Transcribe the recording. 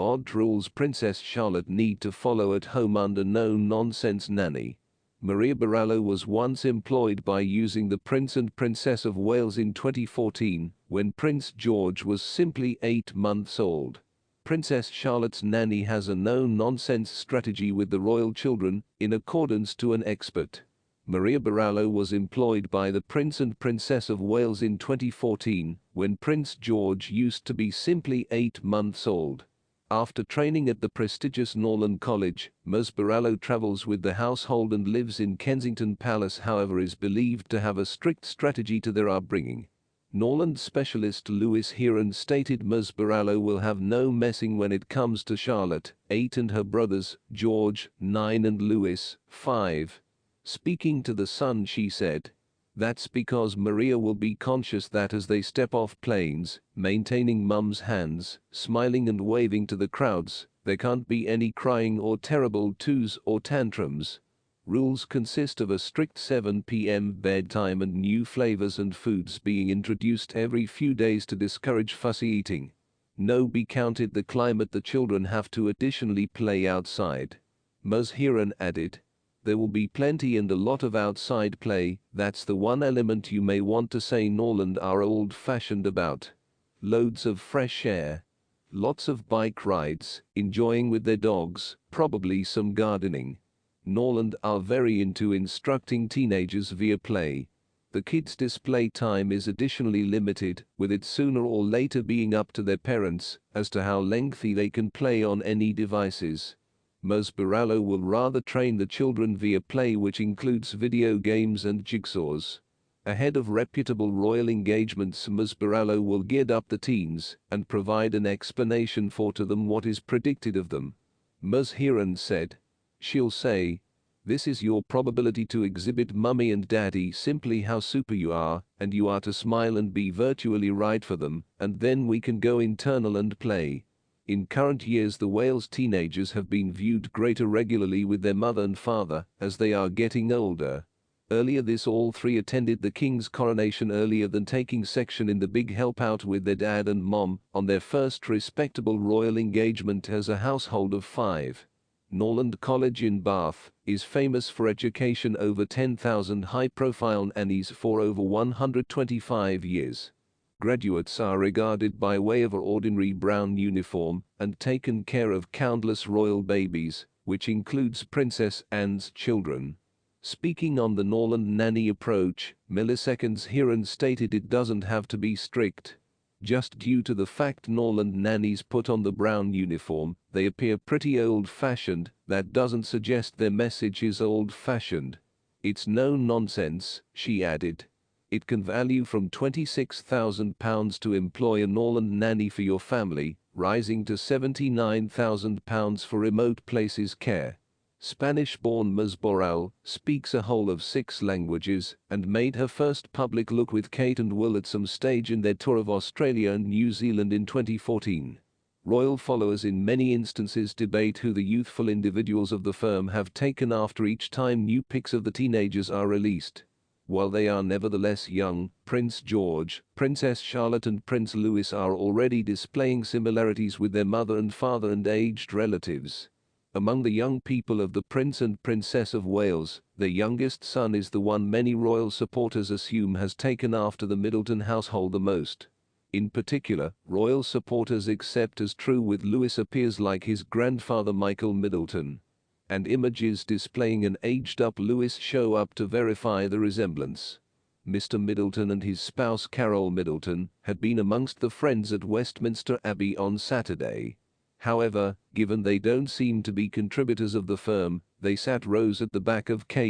Odd rules Princess Charlotte need to follow at home under no-nonsense nanny. Ms Borrallo was once employed by using the Prince and Princess of Wales in 2014, when Prince George was simply 8 months old. Princess Charlotte's nanny has a no-nonsense strategy with the royal children, in accordance to an expert. Ms Borrallo was employed by the Prince and Princess of Wales in 2014, when Prince George used to be simply 8 months old. After training at the prestigious Norlan College, Ms Borrallo travels with the household and lives in Kensington Palace, however is believed to have a strict strategy to their upbringing. Norland specialist Louis Heren stated Ms Borrallo will have no messing when it comes to Charlotte, 8, and her brothers, George, 9, and Louis, 5. Speaking to The Sun, she said, "That's because Maria will be conscious that as they step off planes, maintaining mum's hands, smiling and waving to the crowds, there can't be any crying or terrible twos or tantrums." Rules consist of a strict 7 p.m. bedtime and new flavors and foods being introduced every few days to discourage fussy eating. No be counted the climate the children have to additionally play outside. Ms Heren added, "There will be plenty and a lot of outside play, that's the one element you may want to say Norland are old-fashioned about. Loads of fresh air. Lots of bike rides, enjoying with their dogs, probably some gardening. Norland are very into instructing teenagers via play. The kids' display time is additionally limited, with it sooner or later being up to their parents as to how lengthy they can play on any devices." Ms Borrallo will rather train the children via play, which includes video games and jigsaws. Ahead of reputable royal engagements, Ms Borrallo will gear up the teens and provide an explanation for to them what is predicted of them. Ms Heren said, "She'll say, 'This is your probability to exhibit mummy and daddy simply how super you are, and you are to smile and be virtually right for them, and then we can go internal and play.'" In current years, the Wales teenagers have been viewed greater regularly with their mother and father as they are getting older. Earlier this, all three attended the King's coronation earlier than taking section in the big help out with their dad and mom on their first respectable royal engagement as a household of 5. Norlan College in Bath is famous for education over 10,000 high-profile nannies for over 125 years. Graduates are regarded by way of an ordinary brown uniform and taken care of countless royal babies, which includes Princess Anne's children. Speaking on the Norland nanny approach, Ms Heren stated it doesn't have to be strict. Just due to the fact Norland nannies put on the brown uniform, they appear pretty old-fashioned. That doesn't suggest their message is old-fashioned. It's no nonsense, she added. It can value from £26,000 to employ a Norland nanny for your family, rising to £79,000 for remote places care. Spanish-born Ms Borrallo speaks a whole of 6 languages and made her first public look with Kate and Will at some stage in their tour of Australia and New Zealand in 2014. Royal followers in many instances debate who the youthful individuals of the firm have taken after each time new pics of the teenagers are released. While they are nevertheless young, Prince George, Princess Charlotte and Prince Louis are already displaying similarities with their mother and father and aged relatives. Among the young people of the Prince and Princess of Wales, their youngest son is the one many royal supporters assume has taken after the Middleton household the most. In particular, royal supporters accept as true with Louis appears like his grandfather Michael Middleton, and images displaying an aged-up Louis show up to verify the resemblance. Mr. Middleton and his spouse Carol Middleton had been amongst the friends at Westminster Abbey on Saturday. However, given they don't seem to be contributors of the firm, they sat rows at the back of Kate